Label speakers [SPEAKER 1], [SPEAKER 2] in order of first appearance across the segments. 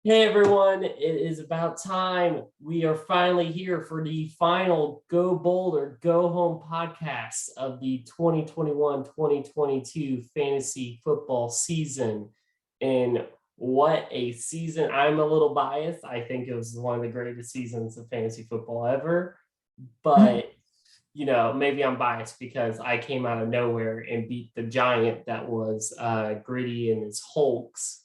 [SPEAKER 1] Hey everyone, it is about time. We are finally here for the final Go Bold or Go Home podcast of the 2021-2022 fantasy football season. And what a season. I'm a little biased. I think it was one of the greatest seasons of fantasy football ever. But, maybe I'm biased because I came out of nowhere and beat the giant that was Gritty and his Hulks.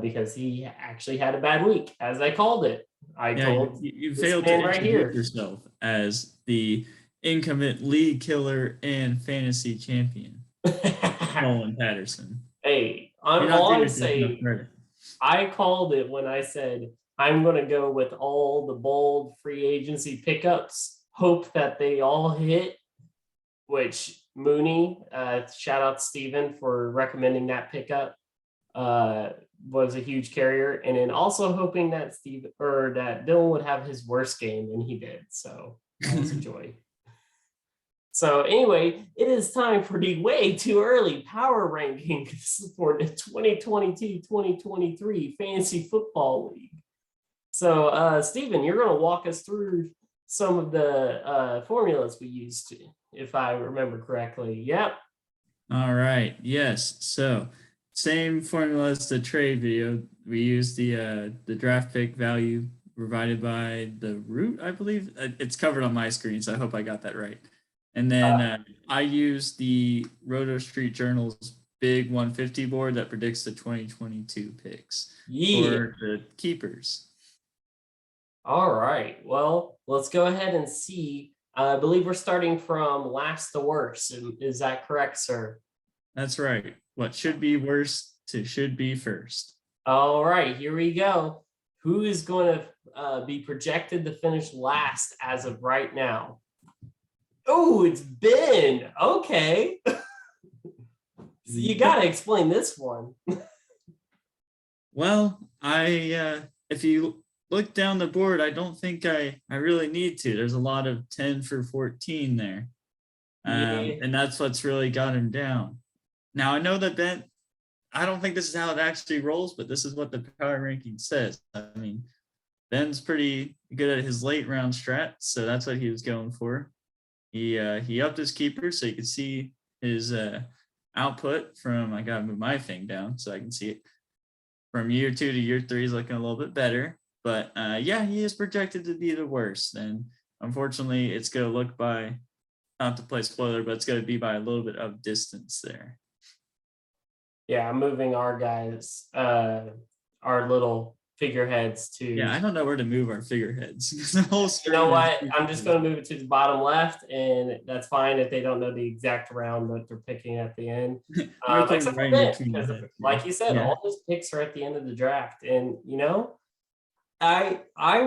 [SPEAKER 1] Because he actually had a bad week, as I called it. I told
[SPEAKER 2] you
[SPEAKER 1] this
[SPEAKER 2] failed to
[SPEAKER 1] man right
[SPEAKER 2] introduce
[SPEAKER 1] here.
[SPEAKER 2] yourself as the incumbent league killer and fantasy champion, Nolan Patterson.
[SPEAKER 1] Hey,
[SPEAKER 2] You're not
[SPEAKER 1] all
[SPEAKER 2] giving
[SPEAKER 1] I'm
[SPEAKER 2] yourself enough
[SPEAKER 1] saying,
[SPEAKER 2] credit.
[SPEAKER 1] I called it when I said I'm going to go with all the bold free agency pickups, hope that they all hit, which Mooney, shout out to Stephen for recommending that pickup. Was a huge carrier, and then also hoping that that Dylan would have his worst game, and he did. So that was a joy. So anyway, it is time for the way too early power rankings for the 2022-2023 Fantasy Football League. So Stephen, you're going to walk us through some of the formulas we used, if I remember correctly. Yep.
[SPEAKER 2] All right. Yes. So same formula as the trade video. We use the draft pick value provided by the root, I believe. It's covered on my screen, so I hope I got that right. And then I use the Roto Street Journal's big 150 board that predicts the 2022 picks for the keepers.
[SPEAKER 1] All right. Well, let's go ahead and see. I believe we're starting from last to worst. Is that correct, sir?
[SPEAKER 2] That's right. What should be worst to should be first.
[SPEAKER 1] All right, here we go. Who is going to be projected to finish last as of right now? Oh, it's Ben. Okay. So you got to explain this one.
[SPEAKER 2] Well, if you look down the board, I don't think I really need to. There's a lot of 10 for 14 there. And that's what's really got him down. Now, I know that Ben, I don't think this is how it actually rolls, but this is what the power ranking says. I mean, Ben's pretty good at his late round strat, so that's what he was going for. He upped his keeper so you could see his output from, I gotta move my thing down so I can see it. From year 2 to year 3 is looking a little bit better. But he is projected to be the worst. And unfortunately, it's going to look by, not to play spoiler, but it's going to be by a little bit of distance there.
[SPEAKER 1] Yeah, I'm moving our guys, our little figureheads to.
[SPEAKER 2] Yeah, I don't know where to move our figureheads.
[SPEAKER 1] The whole screen. You know what? I'm just going to move it to the bottom left, and that's fine if they don't know the exact round that they're picking at the end. Except for Ben, because like you said, all his picks are at the end of the draft, and I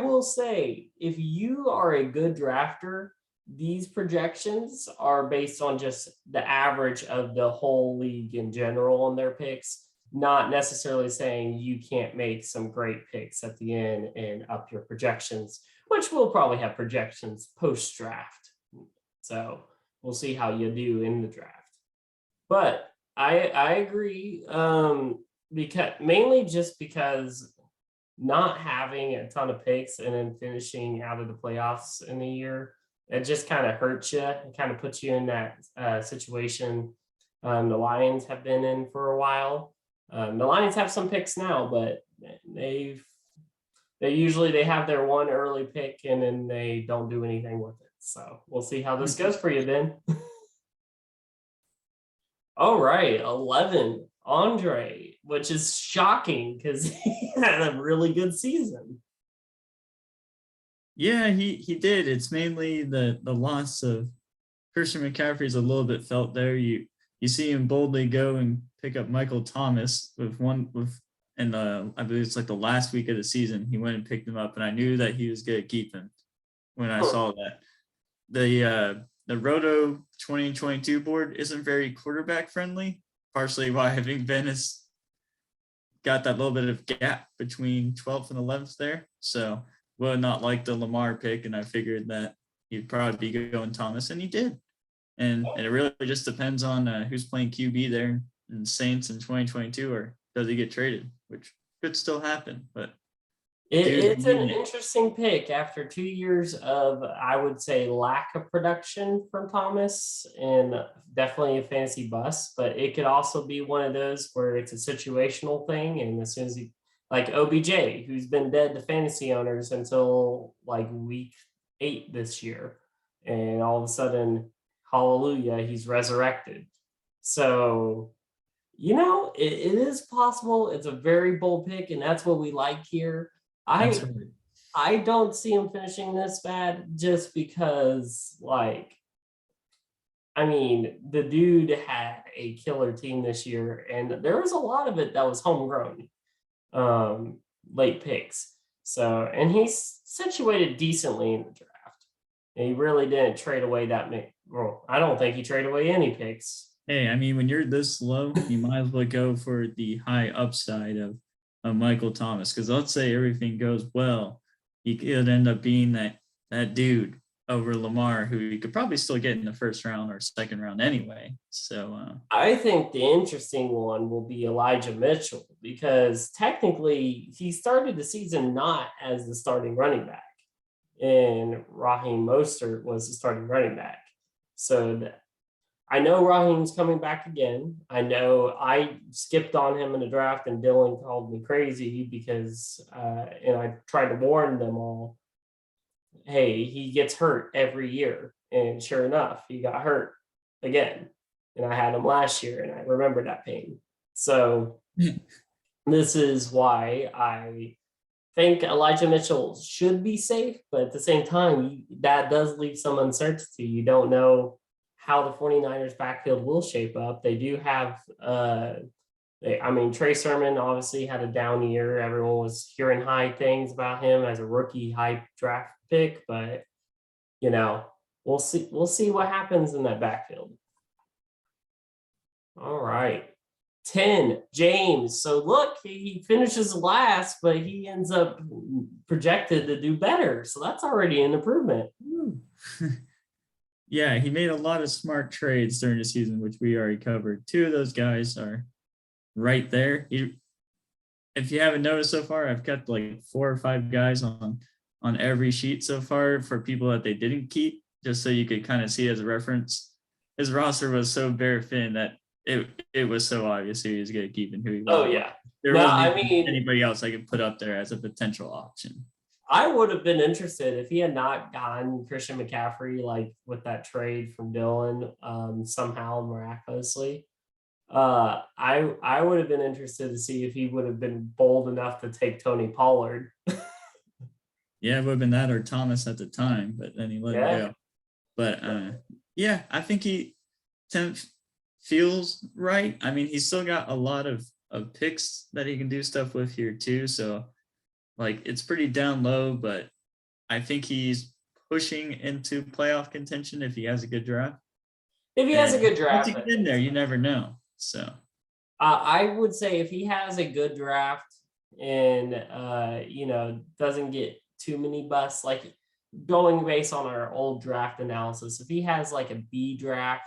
[SPEAKER 1] will say, if you are a good drafter, these projections are based on just the average of the whole league in general on their picks, not necessarily saying you can't make some great picks at the end and up your projections, which we'll probably have projections post-draft. So we'll see how you do in the draft. But I agree, because mainly just because not having a ton of picks and then finishing out of the playoffs in the year, it just kind of hurts you. It kind of puts you in that situation the Lions have been in for a while. The Lions have some picks now, but they usually have their one early pick and then they don't do anything with it. So we'll see how this goes for you, Ben. All right, 11, Andre, which is shocking because he had a really good season.
[SPEAKER 2] Yeah, he did. It's mainly the loss of Christian McCaffrey's a little bit felt there. You see him boldly go and pick up Michael Thomas I believe it's like the last week of the season. He went and picked him up, and I knew that he was going to keep him when I saw that. The Roto 2022 board isn't very quarterback friendly, partially why I think Ben has got that little bit of gap between 12th and 11th there. So would not like the Lamar pick, and I figured that he'd probably be going Thomas, and he did. And it really just depends on who's playing QB there in Saints in 2022, or does he get traded, which could still happen. But
[SPEAKER 1] It's an interesting pick after 2 years of, I would say, lack of production from Thomas, and definitely a fantasy bust. But it could also be one of those where it's a situational thing, and as soon as he, like OBJ, who's been dead to fantasy owners until like week 8 this year, and all of a sudden, hallelujah, he's resurrected. So it is possible. It's a very bold pick, and that's what we like here.
[SPEAKER 2] Right.
[SPEAKER 1] I don't see him finishing this bad just because, the dude had a killer team this year, and there was a lot of it that was homegrown, late picks. So, and he's situated decently in the draft. And he really didn't trade away that many. Well, I don't think he traded away any picks.
[SPEAKER 2] Hey, I mean, when you're this low, you might as well go for the high upside of Michael Thomas, because let's say everything goes well, he could end up being that dude over Lamar, who you could probably still get in the first round or second round anyway. So
[SPEAKER 1] I think the interesting one will be Elijah Mitchell, because technically he started the season not as the starting running back, and Raheem Mostert was the starting running back. So I know Raheem's coming back again. I know I skipped on him in the draft, and Dylan called me crazy because, and I tried to warn them all, hey, he gets hurt every year. And sure enough, he got hurt again. And I had him last year, and I remember that pain. So this is why I think Elijah Mitchell should be safe, but at the same time, that does leave some uncertainty. You don't know how the 49ers backfield will shape up. They do have, Trey Sermon obviously had a down year. Everyone was hearing high things about him as a rookie high draft pick, but we'll see. We'll see what happens in that backfield. All right. 10, James. So look, he finishes last, but he ends up projected to do better. So that's already an improvement.
[SPEAKER 2] Yeah, he made a lot of smart trades during the season, which we already covered. 2 of those guys are right there. If you haven't noticed so far, I've kept like 4 or 5 guys on every sheet so far for people that they didn't keep, just so you could kind of see as a reference. His roster was so bare thin that it was so obvious who he was going to keep and who he wasn't.
[SPEAKER 1] Oh, yeah.
[SPEAKER 2] There wasn't anybody else I could put up there as a potential option.
[SPEAKER 1] I would have been interested if he had not gotten Christian McCaffrey, like with that trade from Dylan, somehow miraculously. I would have been interested to see if he would have been bold enough to take Tony Pollard.
[SPEAKER 2] Yeah, it would have been that or Thomas at the time, but then he let him go. But I think 10th feels right. I mean, he's still got a lot of picks that he can do stuff with here too. So it's pretty down low, but I think he's pushing into playoff contention if he has a good draft.
[SPEAKER 1] If he has a good draft.
[SPEAKER 2] Once you get in there, you never know. So
[SPEAKER 1] I would say if he has a good draft and, doesn't get too many busts, like going based on our old draft analysis, if he has like a B draft,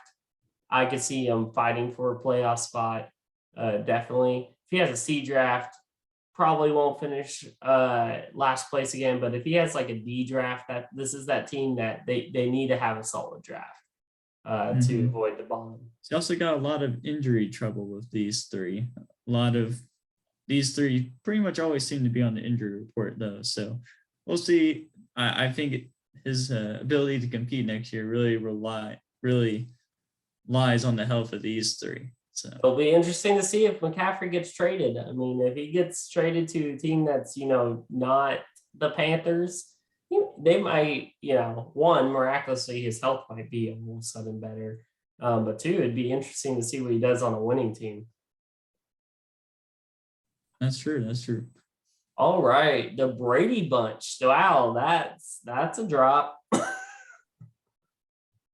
[SPEAKER 1] I could see him fighting for a playoff spot. Definitely. If he has a C draft, probably won't finish last place again. But if he has like a D draft, this is that team that they need to have a solid draft to avoid the bottom.
[SPEAKER 2] He's also got a lot of injury trouble with these 3. A lot of these 3 pretty much always seem to be on the injury report though. So we'll see. I think his ability to compete next year really lies on the health of these 3. So
[SPEAKER 1] it'll be interesting to see if McCaffrey gets traded. I mean, if he gets traded to a team that's, not the Panthers, they might, one, miraculously, his health might be all of a sudden better. But 2, it'd be interesting to see what he does on a winning team.
[SPEAKER 2] That's true.
[SPEAKER 1] All right. The Brady bunch. Wow, that's a drop.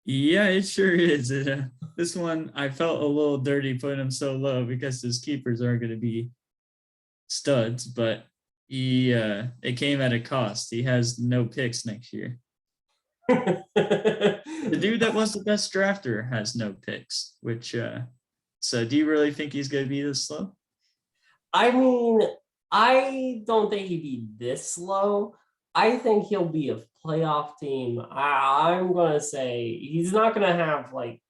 [SPEAKER 2] Yeah, it sure is. This one, I felt a little dirty putting him so low because his keepers aren't going to be studs, but it came at a cost. He has no picks next year. The dude that was the best drafter has no picks, which so do you really think he's going to be this slow?
[SPEAKER 1] I mean, I don't think he'd be this low. I think he'll be a playoff team. I'm going to say he's not going to have like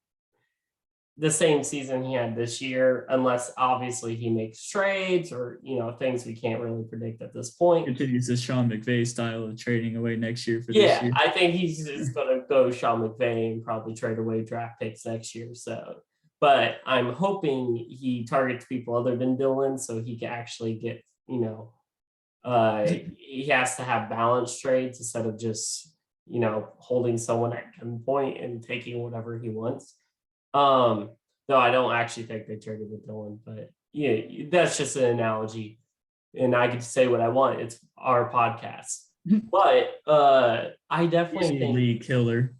[SPEAKER 1] the same season he had this year, unless obviously he makes trades or, things we can't really predict at this point.
[SPEAKER 2] Continues the Sean McVay style of trading away next year for this year.
[SPEAKER 1] I think he's just going to go Sean McVay and probably trade away draft picks next year. So, but I'm hoping he targets people other than Dylan so he can actually get, he has to have balanced trades instead of just, holding someone at gunpoint and taking whatever he wants. Though I don't actually think they traded with Dylan, but yeah, that's just an analogy. And I get to say what I want. It's our podcast. But I definitely think
[SPEAKER 2] league killer.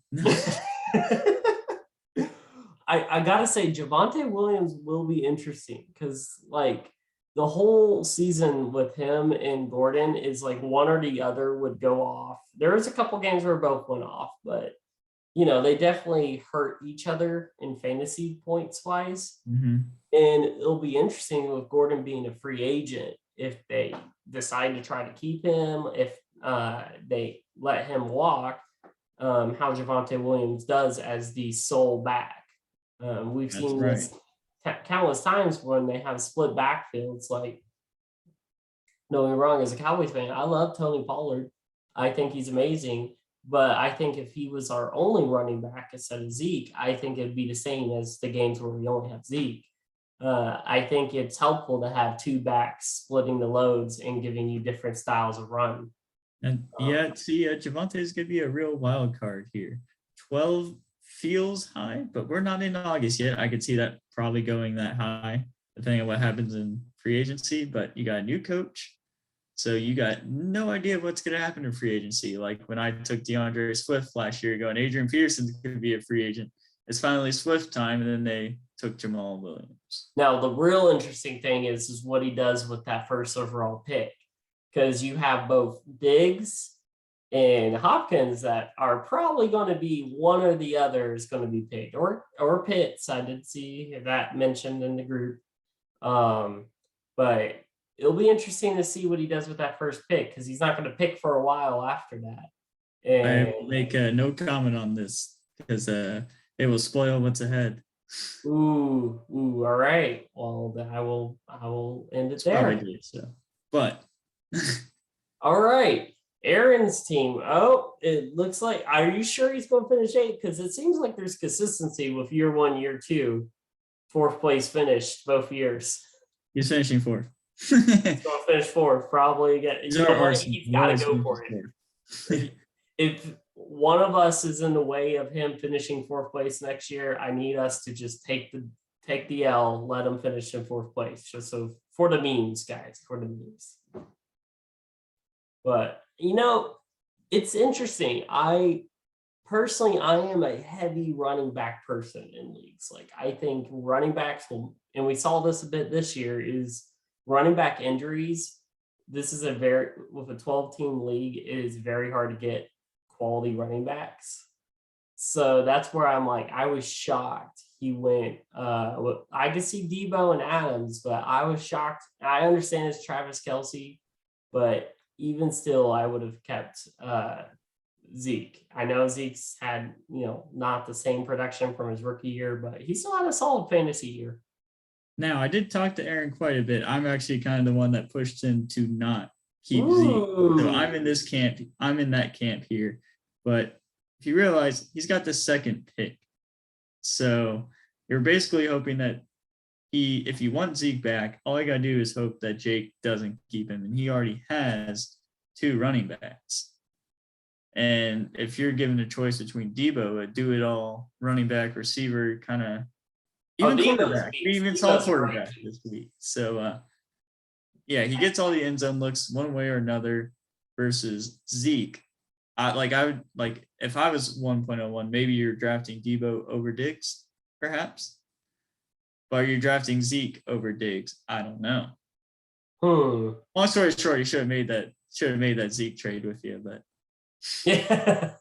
[SPEAKER 1] I gotta say Javonte Williams will be interesting because like the whole season with him and Gordon is like one or the other would go off. There was a couple games where both went off, but they definitely hurt each other in fantasy points wise.
[SPEAKER 2] Mm-hmm.
[SPEAKER 1] And it'll be interesting with Gordon being a free agent if they decide to try to keep him, if they let him walk, how Javonte Williams does as the sole back. We've seen this countless times when they have split backfields. Like, don't get me wrong, as a Cowboys fan, I love Tony Pollard. I think he's amazing. But I think if he was our only running back instead of Zeke, I think it'd be the same as the games where we only have Zeke. I think it's helpful to have two backs splitting the loads and giving you different styles of run.
[SPEAKER 2] And Javonte is going to be a real wild card here. 12 feels high, but we're not in August yet. I could see that probably going that high, depending on what happens in free agency. But you got a new coach. So you got no idea what's going to happen in free agency. Like when I took DeAndre Swift last year ago and Adrian Peterson's going to be a free agent. It's finally Swift time, and then they took Jamal Williams.
[SPEAKER 1] Now, the real interesting thing is what he does with that first overall pick, because you have both Diggs and Hopkins that are probably going to be one or the other is going to be picked, or Pitts. I did see that mentioned in the group. But it'll be interesting to see what he does with that first pick because he's not going to pick for a while after that. And
[SPEAKER 2] I will make no comment on this because it will spoil what's ahead.
[SPEAKER 1] Ooh, all right. Well, then I will end it there.
[SPEAKER 2] Probably so. But
[SPEAKER 1] all right. Aaron's team. Oh, it looks like. Are you sure he's going to finish 8th? Because it seems like there's consistency with year 1, year 2, 4th place finished both years.
[SPEAKER 2] He's finishing 4th.
[SPEAKER 1] He's going to finish 4th probably again. He's got to go for it. If one of us is in the way of him finishing 4th place next year, I need us to just take the L, let him finish in 4th place. Just so for the memes, guys, for the memes. But it's interesting. I am a heavy running back person in leagues. Like I think running backs will, and we saw this a bit this year, is running back injuries. This is with a 12-team league, it is very hard to get quality running backs. So that's where I'm like, I was shocked he went. I could see Debo and Adams, but I was shocked. I understand it's Travis Kelce, but even still, I would have kept Zeke. I know Zeke's had, not the same production from his rookie year, but he still had a solid fantasy year.
[SPEAKER 2] Now, I did talk to Aaron quite a bit. I'm actually kind of the one that pushed him to not keep Zeke. So I'm in this camp. I'm in that camp here. But if you realize, he's got the 2nd pick. So you're basically hoping that if you want Zeke back, all I got to do is hope that Jake doesn't keep him. And he already has 2 running backs. And if you're given a choice between Debo, a do-it-all running back, receiver, kind of even saw quarterback this week. So, he gets all the end zone looks one way or another versus Zeke. I would if I was 1.01, maybe you're drafting Debo over Diggs, perhaps. But you're drafting Zeke over Diggs. I don't know. Long story short, you should have made that Zeke trade with you, but
[SPEAKER 1] yeah.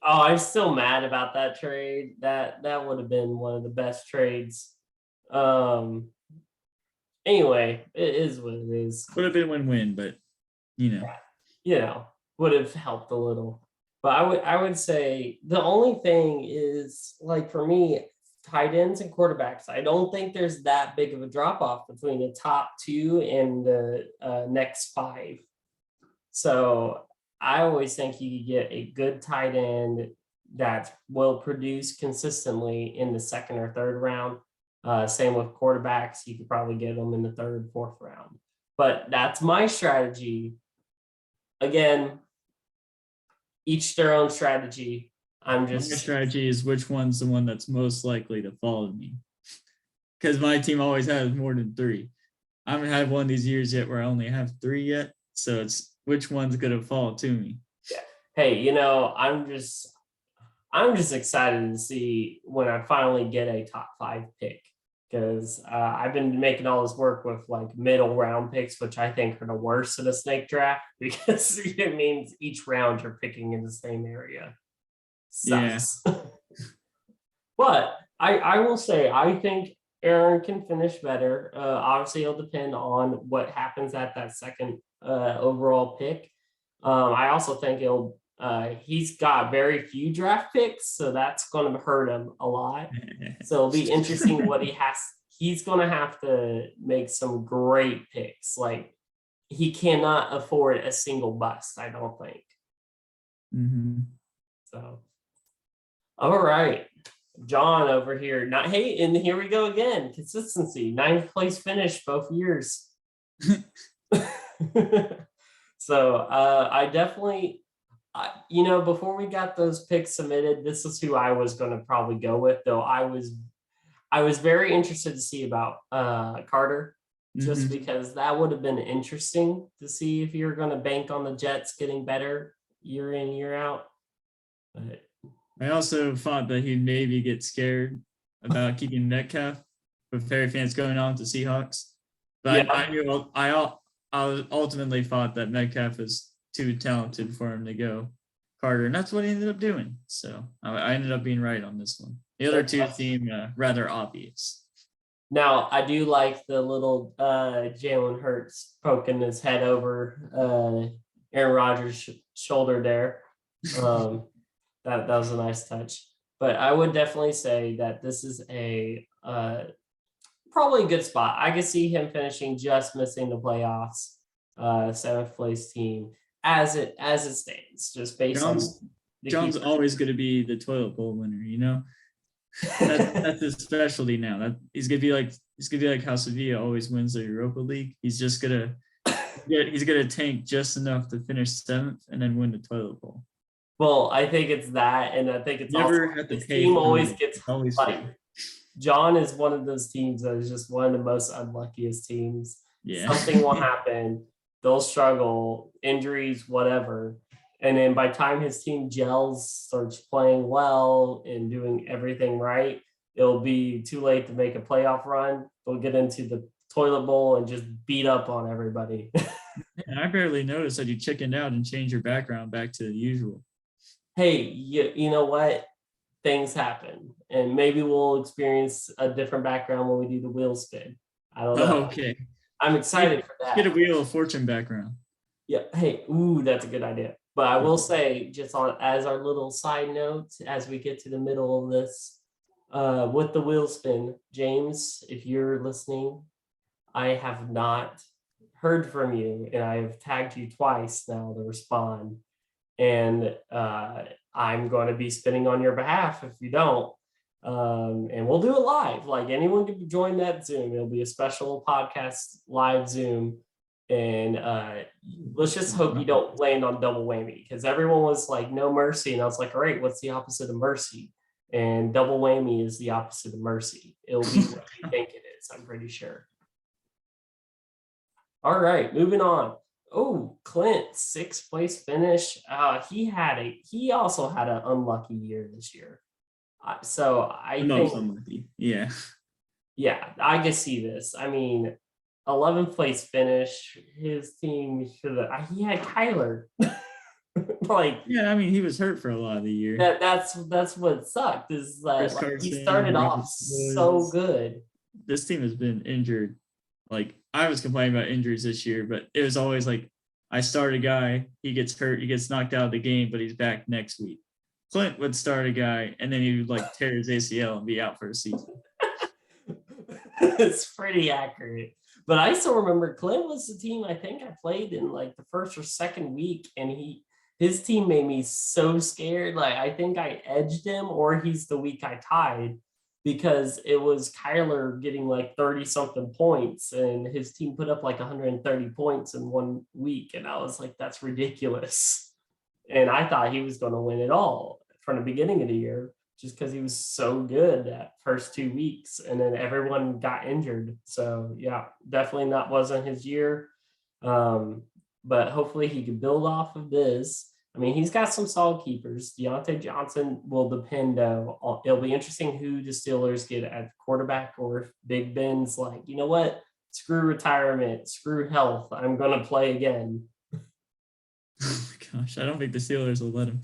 [SPEAKER 1] Oh, I'm still mad about that trade. That would have been one of the best trades. Anyway, it is what it is.
[SPEAKER 2] Would have been win-win, but
[SPEAKER 1] would have helped a little. But I would say the only thing is, like, for me, tight ends and quarterbacks, I don't think there's that big of a drop off between the top 2 and the next 5. So I always think you could get a good tight end that will produce consistently in the 2nd or 3rd round. Same with quarterbacks. You could probably get them in the 3rd, 4th round. But that's my strategy. Again, each their own strategy.
[SPEAKER 2] My strategy is which one's the one that's most likely to follow me. Because my team always has more than 3. I haven't had one of these years yet where I only have 3 yet. So it's which one's gonna fall to me.
[SPEAKER 1] Yeah. Hey, I'm just excited to see when I finally get a top 5 pick, because I've been making all this work with like middle round picks, which I think are the worst of the snake draft, because it means each round you're picking in the same area. Sucks. Yeah. But I will say, I think Aaron can finish better. Obviously, it'll depend on what happens at that 2nd overall pick. I also think he's got very few draft picks, so that's going to hurt him a lot. So it'll be interesting what he's going to have to make some great picks. Like, he cannot afford a single bust, I don't think.
[SPEAKER 2] Mm-hmm.
[SPEAKER 1] So, all right. John over here. And here we go again. Consistency. 9th place finish both years. So I definitely, before we got those picks submitted, this is who I was going to probably go with, though I was very interested to see about Carter, just because that would have been interesting to see if you're going to bank on the Jets getting better year in, year out. But
[SPEAKER 2] I also thought that he'd maybe get scared about keeping Metcalf with Perry fans going on to Seahawks. But yeah. I ultimately thought that Metcalf was too talented for him to go Carter, and that's what he ended up doing. So I ended up being right on this one. The other two seem rather obvious.
[SPEAKER 1] Now, I do like the little Jalen Hurts poking his head over Aaron Rodgers' shoulder there. That was a nice touch. But I would definitely say that this is a probably a good spot. I could see him finishing just missing the playoffs, 7th place team as it stands, just based on
[SPEAKER 2] John's always going to be the toilet bowl winner, That's his specialty now. He's gonna be like how Sevilla always wins the Europa League. He's gonna tank just enough to finish 7th and then win the toilet bowl.
[SPEAKER 1] Well, I think it's that, and I think it's never also his team always gets like. John is one of those teams that is just one of the most unluckiest teams.
[SPEAKER 2] Yeah.
[SPEAKER 1] Something will happen. They'll struggle, injuries, whatever. And then by the time his team gels, starts playing well and doing everything right, it'll be too late to make a playoff run. They'll get into the toilet bowl and just beat up on everybody.
[SPEAKER 2] And I barely noticed that you chickened out and changed your background back to the usual.
[SPEAKER 1] Hey, you know what? Things happen, and maybe we'll experience a different background when we do the wheel spin. I don't know.
[SPEAKER 2] Okay.
[SPEAKER 1] I'm excited for that.
[SPEAKER 2] Get a Wheel of Fortune background.
[SPEAKER 1] Yeah. Hey, that's a good idea. But I will say, just as our little side note, as we get to the middle of this, with the wheel spin, James, if you're listening, I have not heard from you, and I have tagged you twice now to respond. And I'm going to be spinning on your behalf if you don't. And we'll do it live. Like, anyone can join that Zoom. It'll be a special podcast live Zoom. And let's just hope you don't land on double whammy, because everyone was like, no mercy. And I was like, all right, what's the opposite of mercy? And double whammy is the opposite of mercy. It'll be what you think it is, I'm pretty sure. All right, moving on. Oh, Clint, 6th place finish. He also had an unlucky year this year. So I think
[SPEAKER 2] unlucky. Yeah.
[SPEAKER 1] Yeah, I can see this. I mean, 11th place finish. His team should have. He had Kyler.
[SPEAKER 2] Yeah, I mean, he was hurt for a lot of the year.
[SPEAKER 1] That's what sucked. Is that he started off so good.
[SPEAKER 2] This team has been injured like I was complaining about injuries this year, but it was always like I start a guy, he gets hurt, he gets knocked out of the game, but he's back next week. Clint would start a guy, and then he would like tear his ACL and be out for a season.
[SPEAKER 1] It's pretty accurate. But I still remember Clint was the team I think I played in like the first or second week, and his team made me so scared. Like I think I edged him, or he's the week I tied, because it was Kyler getting like 30 something points, and his team put up like 130 points in 1 week. And I was like, that's ridiculous. And I thought he was going to win it all from the beginning of the year, just because he was so good that first 2 weeks, and then everyone got injured. So yeah, definitely wasn't his year. But hopefully he can build off of this. I mean, he's got some solid keepers. Deontay Johnson will depend, though. It'll be interesting who the Steelers get at quarterback, or if Big Ben's like, you know what, screw retirement, screw health, I'm going to play again.
[SPEAKER 2] Oh my gosh, I don't think the Steelers will let him.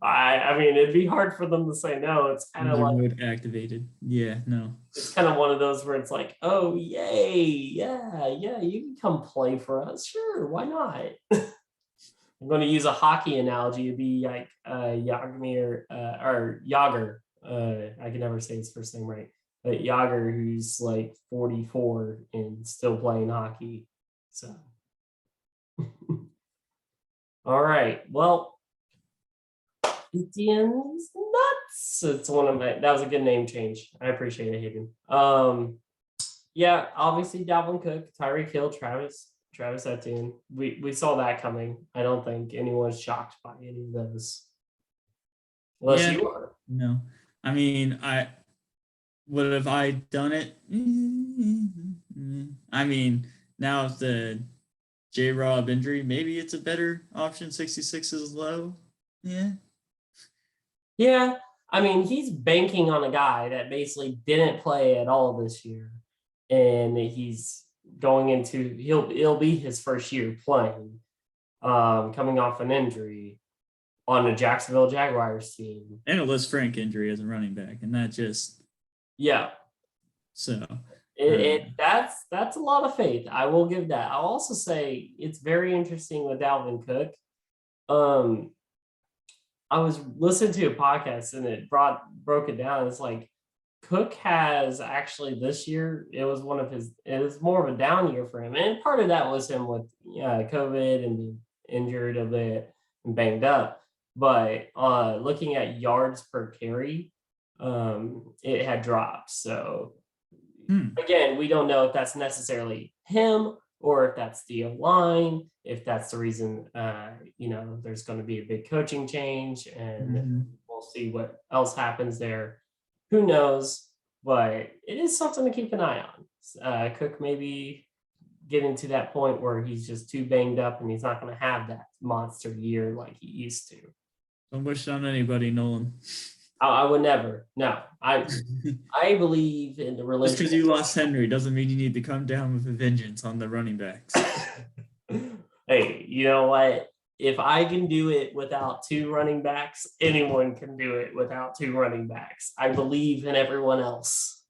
[SPEAKER 1] I mean, it'd be hard for them to say no. It's kind of like
[SPEAKER 2] mode activated. Yeah, no.
[SPEAKER 1] It's kind of one of those where it's like, oh, yay, yeah, you can come play for us. Sure, why not? I'm going to use a hockey analogy. It'd be like Yagmir or Yager. I can never say his first name right. But Yager, who's like 44 and still playing hockey. So, all right. Well, Etienne's nuts. It's one of my. That was a good name change. I appreciate it, Hayden. Yeah, obviously Dalvin Cook, Tyreek Hill, Travis Etienne. We saw that coming. I don't think anyone's shocked by any of those. Unless you are.
[SPEAKER 2] No. I mean, would have I done it? I mean, now with the J-Rob injury, maybe it's a better option. 66 is low. Yeah.
[SPEAKER 1] Yeah. I mean, he's banking on a guy that basically didn't play at all this year. And he's going into, it'll be his first year playing, coming off an injury on the Jacksonville Jaguars team.
[SPEAKER 2] And a Liz Frank injury as a running back. And that just.
[SPEAKER 1] Yeah.
[SPEAKER 2] So.
[SPEAKER 1] That's a lot of faith. I will give that. I'll also say it's very interesting with Alvin Cook. I was listening to a podcast and it broke it down. It's like Cook has actually this year, it was more of a down year for him. And part of that was him with COVID and being injured a bit and banged up. But looking at yards per carry, it had dropped. So again, we don't know if that's necessarily him or if that's the line, if that's the reason, there's going to be a big coaching change, and we'll see what else happens there. Who knows? But it is something to keep an eye on. Cook maybe getting to that point where he's just too banged up and he's not going to have that monster year like he used to.
[SPEAKER 2] Don't wish on anybody, Nolan.
[SPEAKER 1] I would never. No, I believe in the relationship.
[SPEAKER 2] Just because you lost Henry doesn't mean you need to come down with a vengeance on the running backs.
[SPEAKER 1] Hey, you know what? If I can do it without 2 running backs, anyone can do it without 2 running backs. I believe in everyone else.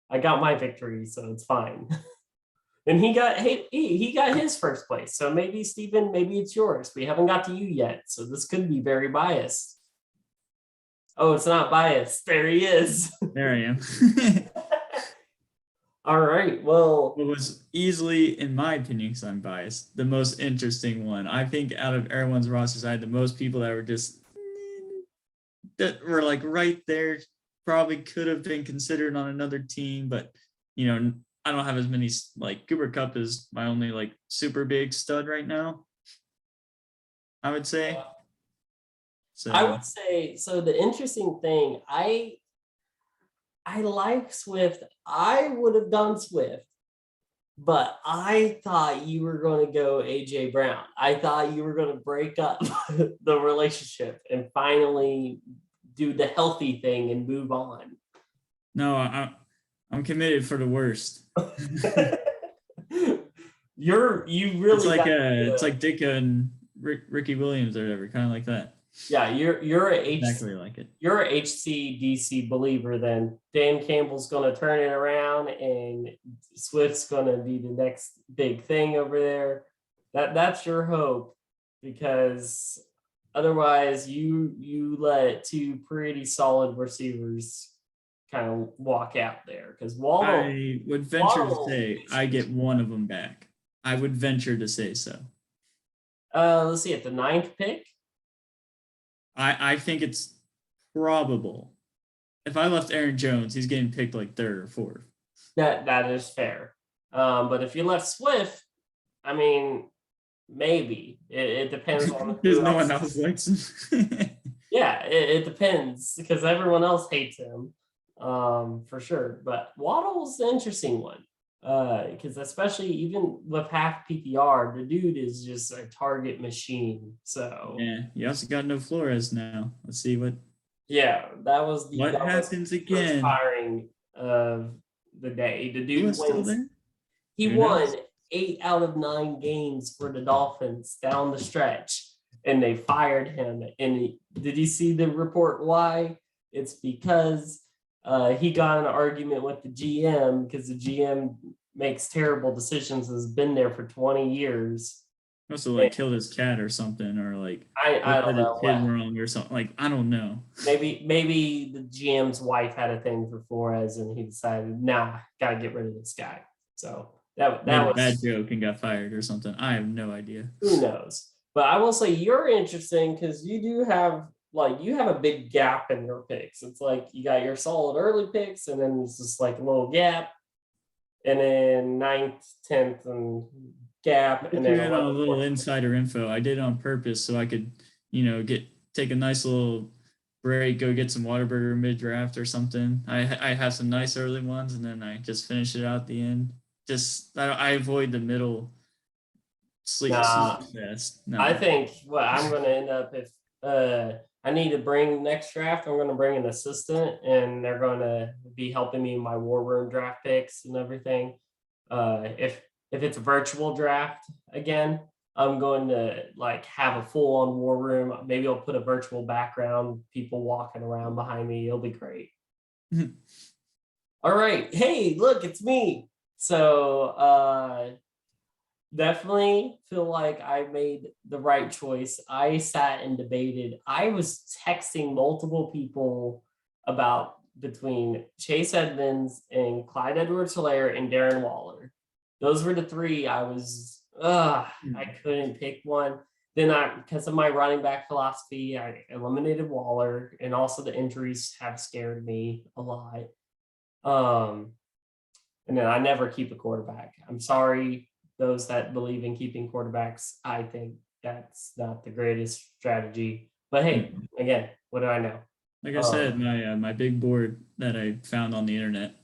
[SPEAKER 1] I got my victory, so it's fine. And he got his first place. So maybe, Stephen, maybe it's yours. We haven't got to you yet, so this could be very biased. Oh, it's not biased. There he is.
[SPEAKER 2] There I am.
[SPEAKER 1] All right. Well,
[SPEAKER 2] it was easily, in my opinion, because I'm biased, the most interesting one. I think out of everyone's rosters, I had the most people that were like right there, probably could have been considered on another team, but I don't have as many. Like Cooper Kupp is my only like super big stud right now, I would say. So
[SPEAKER 1] I would say, so the interesting thing, I like Swift. I would have done Swift, but I thought you were going to go AJ Brown. I thought you were going to break up the relationship and finally do the healthy thing and move on.
[SPEAKER 2] No, I'm committed for the worst.
[SPEAKER 1] You really.
[SPEAKER 2] It's like Ditka and Ricky Williams or whatever, kind of like that.
[SPEAKER 1] Yeah, you're a
[SPEAKER 2] exactly like it.
[SPEAKER 1] You're a HCDC believer. Then Dan Campbell's going to turn it around, and Swift's going to be the next big thing over there. That's your hope, because otherwise you let two pretty solid receivers kind of walk out there, because
[SPEAKER 2] I would venture to say I get one of them back. I would venture to say so.
[SPEAKER 1] Let's see, at the 9th pick.
[SPEAKER 2] I think it's probable. If I left Aaron Jones, he's getting picked like 3rd or 4th.
[SPEAKER 1] That is fair. But if you left Swift, I mean, maybe it depends on
[SPEAKER 2] because no one else likes him.
[SPEAKER 1] Yeah, it depends, because everyone else hates him, for sure. But Waddle's an interesting one, because especially even with half PPR, the dude is just a target machine. So
[SPEAKER 2] yeah, you also got no Flores now. Let's see what.
[SPEAKER 1] Yeah, that was
[SPEAKER 2] what happens again.
[SPEAKER 1] Firing of the day. The dude wins. He
[SPEAKER 2] Who
[SPEAKER 1] won
[SPEAKER 2] knows?
[SPEAKER 1] 8 out of 9 games for the Dolphins down the stretch, and they fired him. And did you see the report why? It's because he got in an argument with the GM, because the GM makes terrible decisions, has been there for 20 years.
[SPEAKER 2] Must have like killed his cat or something, or like
[SPEAKER 1] I don't know.
[SPEAKER 2] Kid wrong or something. Like, I don't know.
[SPEAKER 1] Maybe the GM's wife had a thing for Flores, and he decided, nah, gotta get rid of this guy. So that
[SPEAKER 2] Made
[SPEAKER 1] was
[SPEAKER 2] a bad joke and got fired or something. I have no idea.
[SPEAKER 1] Who knows? But I will say you're interesting, because you do have a big gap in your picks. It's like you got your solid early picks, and then it's just like a little gap, and then 9th, 10th, and gap, and then
[SPEAKER 2] a little insider info. I did it on purpose so I could, take a nice little break, go get some Whataburger mid-draft or something. I have some nice early ones, and then I just finish it out at the end. I avoid the middle sleep fest. No.
[SPEAKER 1] I think what I'm going to end up, if I need to bring next draft, I'm going to bring an assistant, and they're going to be helping me in my war room draft picks and everything. If it's a virtual draft again, I'm going to have a full on war room. Maybe I'll put a virtual background, people walking around behind me. It'll be great. All right. Hey, look, it's me. So definitely feel like I made the right choice. I sat and debated. I was texting multiple people about between Chase Edmonds and Clyde Edwards-Helaire and Darren Waller. Those were the 3 I was, I couldn't pick one. Then because of my running back philosophy, I eliminated Waller, and also the injuries have scared me a lot. And then I never keep a quarterback. I'm sorry, those that believe in keeping quarterbacks. I think that's not the greatest strategy. But hey, again, what do I know?
[SPEAKER 2] Like I said, my big board that I found on the internet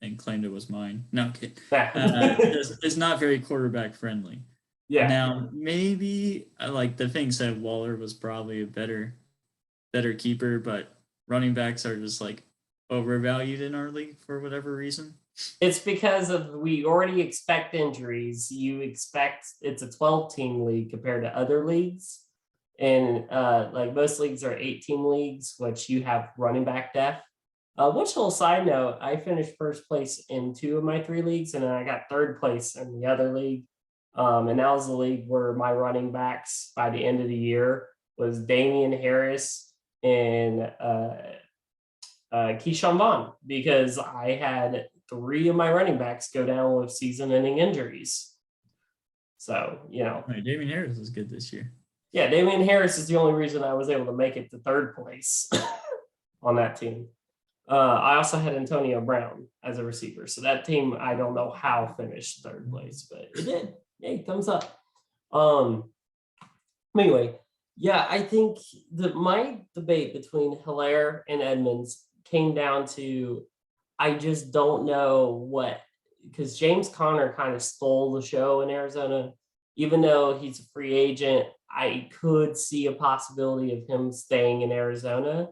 [SPEAKER 2] and claimed it was mine. No, kid. It's not very quarterback friendly.
[SPEAKER 1] Yeah.
[SPEAKER 2] Now maybe like the thing said, Waller was probably a better keeper, but running backs are just like overvalued in our league for whatever reason.
[SPEAKER 1] It's because we already expect injuries. You expect it's a 12-team league compared to other leagues. And most leagues are 8-team leagues, which you have running back depth. Which little side note, I finished first place in 2 of my 3 leagues, and then I got 3rd place in the other league. And that was the league where my running backs by the end of the year was Damian Harris and Keyshawn Vaughn, because I had 3 of my running backs go down with season-ending injuries. So,
[SPEAKER 2] Right, Damian Harris was good this year.
[SPEAKER 1] Yeah, Damian Harris is the only reason I was able to make it to 3rd place on that team. I also had Antonio Brown as a receiver. So that team, I don't know how finished 3rd place, but it did. Yay, thumbs up. Anyway, yeah, I think my debate between Helaire and Edmonds came down to, I just don't know because James Conner kind of stole the show in Arizona. Even though he's a free agent, I could see a possibility of him staying in Arizona,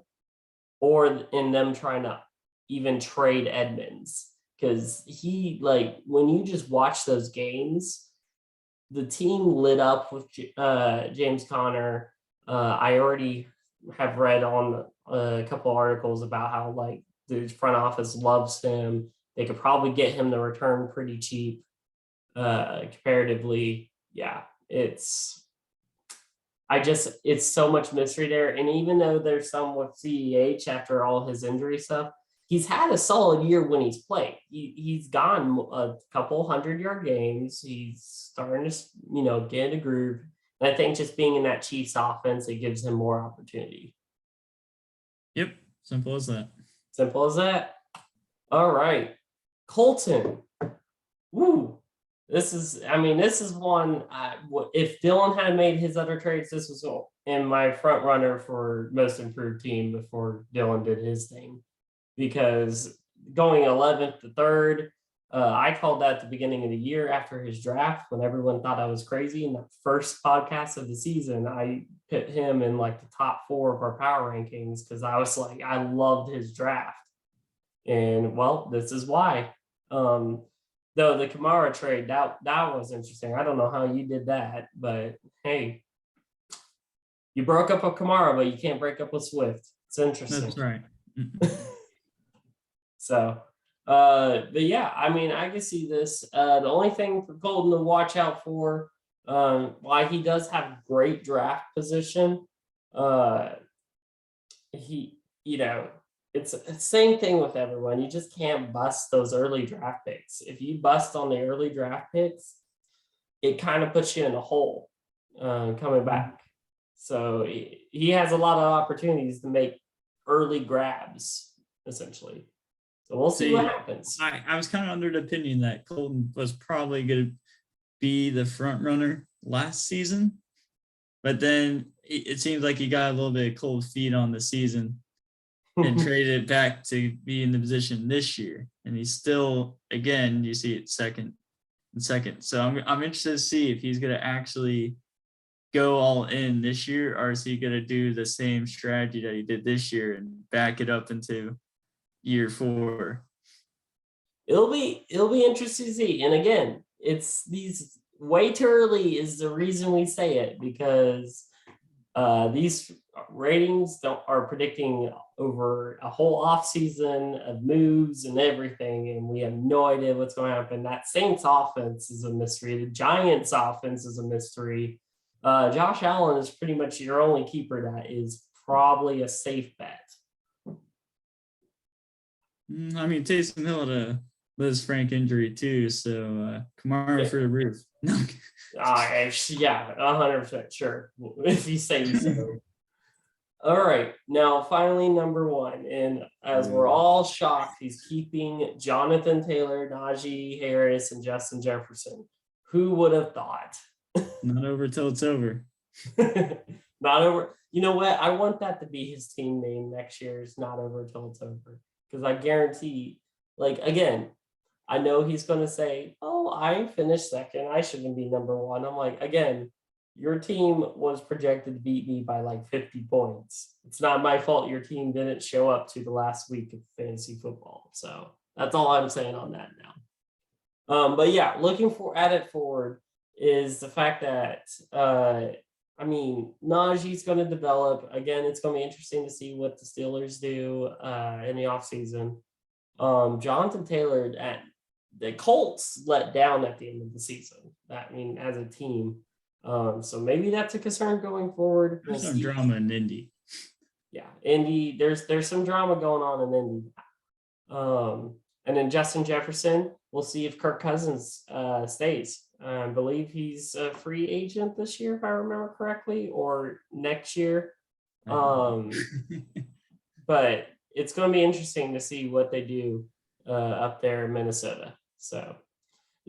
[SPEAKER 1] or in them trying to even trade Edmonds. Because when you just watch those games, the team lit up with James Conner. I already have read on a couple articles about how like the front office loves him. They could probably get him to return pretty cheap comparatively. Yeah, it's so much mystery there. And even though there's some with CEH after all his injury stuff, he's had a solid year when he's played. He's gone a couple 100-yard games. He's starting to, get in a groove. And I think just being in that Chiefs offense, it gives him more opportunity.
[SPEAKER 2] Yep. Simple as that.
[SPEAKER 1] Simple as that. All right. Colton. Woo. This is one, if Dylan had made his other trades, this was in my front runner for most improved team before Dylan did his thing. Because going 11th to 3rd, I called that at the beginning of the year after his draft when everyone thought I was crazy. In the first podcast of the season, I put him in like the top 4 of our power rankings because I was like, I loved his draft. And well, this is why. Though the Kamara trade, that was interesting. I don't know how you did that, but hey, you broke up with Kamara, but you can't break up with Swift. It's interesting.
[SPEAKER 2] That's right.
[SPEAKER 1] So, but yeah, I can see this. The only thing for Colton to watch out for, why he does have great draft position, it's the same thing with everyone. You just can't bust those early draft picks. If you bust on the early draft picks, it kind of puts you in a hole coming back. So he has a lot of opportunities to make early grabs, essentially. So we'll see what happens.
[SPEAKER 2] I was kind of under the opinion that Colton was probably going to be the front runner last season, but then it seems like he got a little bit of cold feet on the season and traded back to be in the position this year. And he's still, again, you see it second. So I'm interested to see if he's going to actually go all in this year, or is he going to do the same strategy that he did this year and back it up into year 4?
[SPEAKER 1] It'll be interesting to see. And again, it's these way too early is the reason we say it, because these ratings are predicting over a whole offseason of moves and everything, and we have no idea what's going to happen. That Saints offense is a mystery. The Giants offense is a mystery. Josh Allen is pretty much your only keeper that is probably a safe bet.
[SPEAKER 2] Taysom Hill had a Liz Frank injury too, so Kamara for the roof.
[SPEAKER 1] Yeah, 100% sure. If you say so. All right, now finally number 1, and as we're all shocked, he's keeping Jonathan Taylor, Najee Harris, and Justin Jefferson. Who would have thought?
[SPEAKER 2] Not over till it's over.
[SPEAKER 1] Not over. You know what? I want that to be his team name next year. It's not over till it's over, because I guarantee, again, I know he's going to say, oh, I finished second. I shouldn't be number 1. I'm like, again, your team was projected to beat me by 50 points. It's not my fault your team didn't show up to the last week of fantasy football. So that's all I'm saying on that now. But yeah, looking at it forward is the fact that, Najee's going to develop. Again, it's going to be interesting to see what the Steelers do in the offseason. Jonathan Taylor, the Colts let down at the end of the season. As a team. So maybe that's a concern going forward.
[SPEAKER 2] There's some drama in Indy.
[SPEAKER 1] Yeah, Indy. There's some drama going on in Indy. And then Justin Jefferson, we'll see if Kirk Cousins stays. I believe he's a free agent this year, if I remember correctly, or next year. But it's going to be interesting to see what they do up there in Minnesota. So,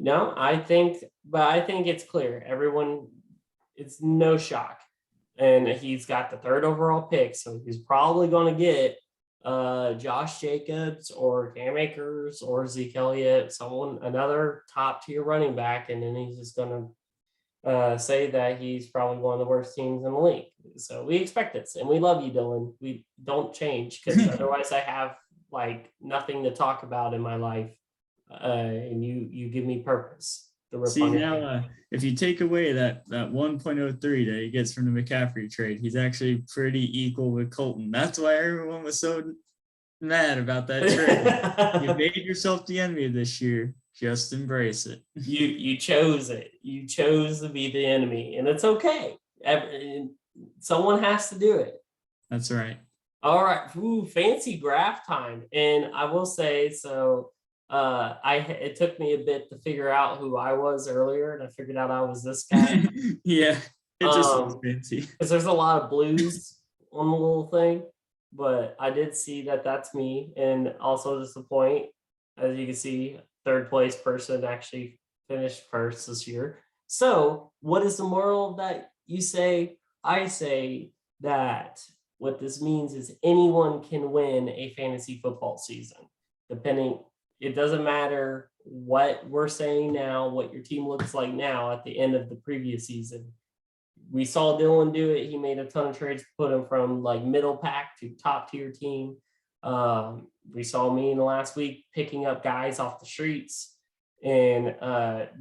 [SPEAKER 1] I think it's clear. Everyone, it's no shock. And he's got the 3rd overall pick, so he's probably going to get Josh Jacobs or Cam Akers or Zeke Elliott, another top tier running back, and then he's just going to say that he's probably one of the worst teams in the league. So we expect this, and we love you, Dylan. We don't change, because otherwise I have nothing to talk about in my life, and you give me purpose.
[SPEAKER 2] See, now, if you take away that 1.03 that he gets from the McCaffrey trade, he's actually pretty equal with Colton. That's why everyone was so mad about that trade. You made yourself the enemy this year. Just embrace it.
[SPEAKER 1] You chose it. You chose to be the enemy, and it's okay. Someone has to do it.
[SPEAKER 2] That's right.
[SPEAKER 1] All right. Ooh, fancy draft time. And I will say, so it took me a bit to figure out who I was earlier, and I figured out I was this guy.
[SPEAKER 2] Yeah, it just looks fancy.
[SPEAKER 1] Because there's a lot of blues on the little thing, but I did see that that's me. And also just the point, as you can see, third place person actually finished first this year. So what is the moral of that? You say, I say that what this means is anyone can win a fantasy football season. It doesn't matter what we're saying now, what your team looks like now at the end of the previous season. We saw Dylan do it. He made a ton of trades to put him from like middle pack to top tier team. We saw me in the last week picking up guys off the streets and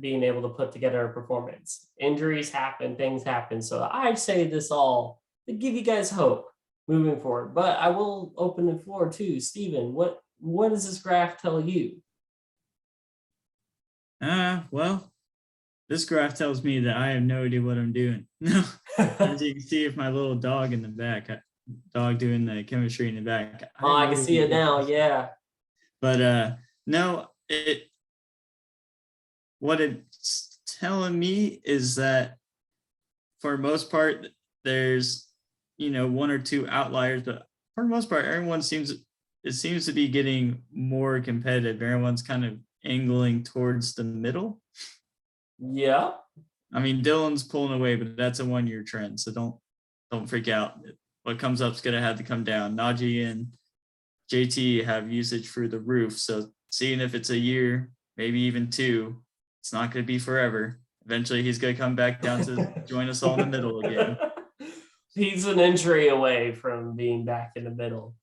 [SPEAKER 1] being able to put together a performance. Injuries happen, things happen. So I say this all to give you guys hope moving forward. But I will open the floor to Stephen. What does this graph tell you?
[SPEAKER 2] Well, this graph tells me that I have no idea what I'm doing. No, as you can see, if my little dog in the back, dog doing the chemistry in the back.
[SPEAKER 1] I can see it now. Yeah.
[SPEAKER 2] But no, what it's telling me is that for the most part, there's, one or two outliers, but for the most part, it seems to be getting more competitive. Everyone's kind of angling towards the middle.
[SPEAKER 1] Yeah.
[SPEAKER 2] I mean, Dylan's pulling away, but that's a 1-year trend. So don't freak out. What comes up is going to have to come down. Najee and JT have usage through the roof. So seeing if it's a year, maybe even 2, it's not going to be forever. Eventually, he's going to come back down to join us all in the middle again.
[SPEAKER 1] He's an injury away from being back in the middle.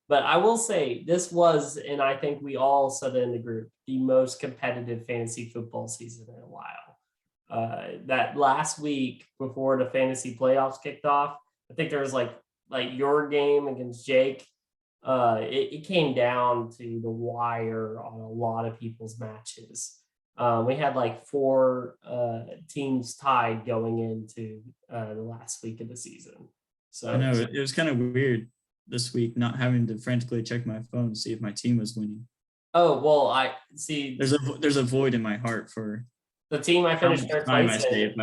[SPEAKER 1] But I will say this was, and I think we all said it in the group, the most competitive fantasy football season in a while. That last week before the fantasy playoffs kicked off, I think there was like your game against Jake. It came down to the wire on a lot of people's matches. We had like 4 teams tied going into the last week of the season. So
[SPEAKER 2] I know it was kind of weird this week not having to frantically check my phone to see if my team was winning.
[SPEAKER 1] Oh, well, I see.
[SPEAKER 2] There's a void in my heart for
[SPEAKER 1] the team I finished third place in.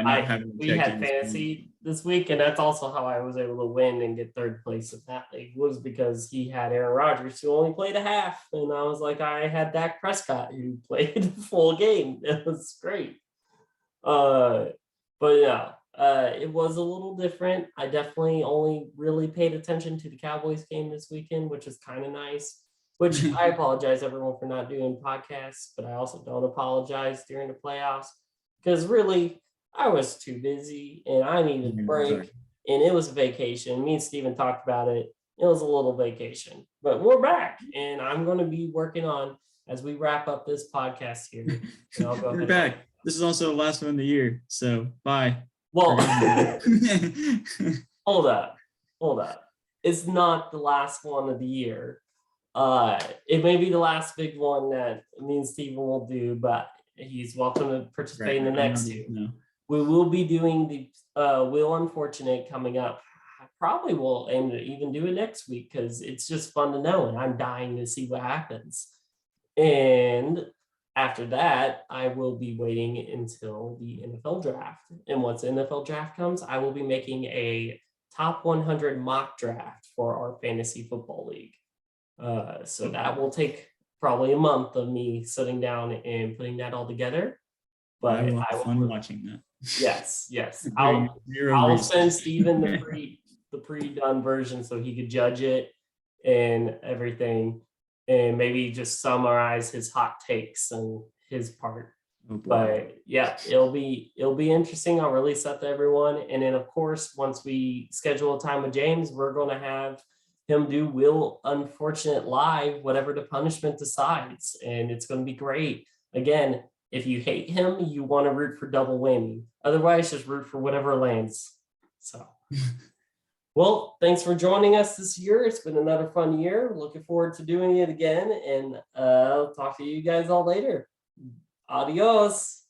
[SPEAKER 1] We had fantasy this week, and that's also how I was able to win and get third place in that league, was because he had Aaron Rodgers, who only played a half, and I was like, I had Dak Prescott, who played a full game. It was great. But yeah, it was a little different. I definitely only really paid attention to the Cowboys game this weekend, which is kind of nice. Which I apologize everyone for not doing podcasts, but I also don't apologize during the playoffs because really I was too busy and I needed a break, and it was a vacation. Me and Stephen talked about it. It was a little vacation, but we're back, and I'm going to be working on, as we wrap up this podcast here.
[SPEAKER 2] We're back. This is also the last one of the year, so bye.
[SPEAKER 1] Well, hold up. It's not the last one of the year. It may be the last big one that me and Stephen will do, but he's welcome to participate in the next 2. No. We will be doing the Wheel Unfortunate coming up. I probably will aim to even do it next week because it's just fun to know, and I'm dying to see what happens. And after that, I will be waiting until the NFL draft. And once the NFL draft comes, I will be making a top 100 mock draft for our fantasy football league. So that will take probably a month of me sitting down and putting that all together. But
[SPEAKER 2] I will have fun watching that.
[SPEAKER 1] Yes. I'll send Stephen the pre-done version so he could judge it and everything, and maybe just summarize his hot takes and his part. But yeah, it'll be interesting. I'll release that to everyone, and then of course once we schedule a time with James, we're going to have him do Will Unfortunate live, whatever the punishment decides, and it's going to be great. Again, if you hate him, you want to root for double whammy. Otherwise, just root for whatever lands. So, well, thanks for joining us this year. It's been another fun year. Looking forward to doing it again. And I'll talk to you guys all later. Adios.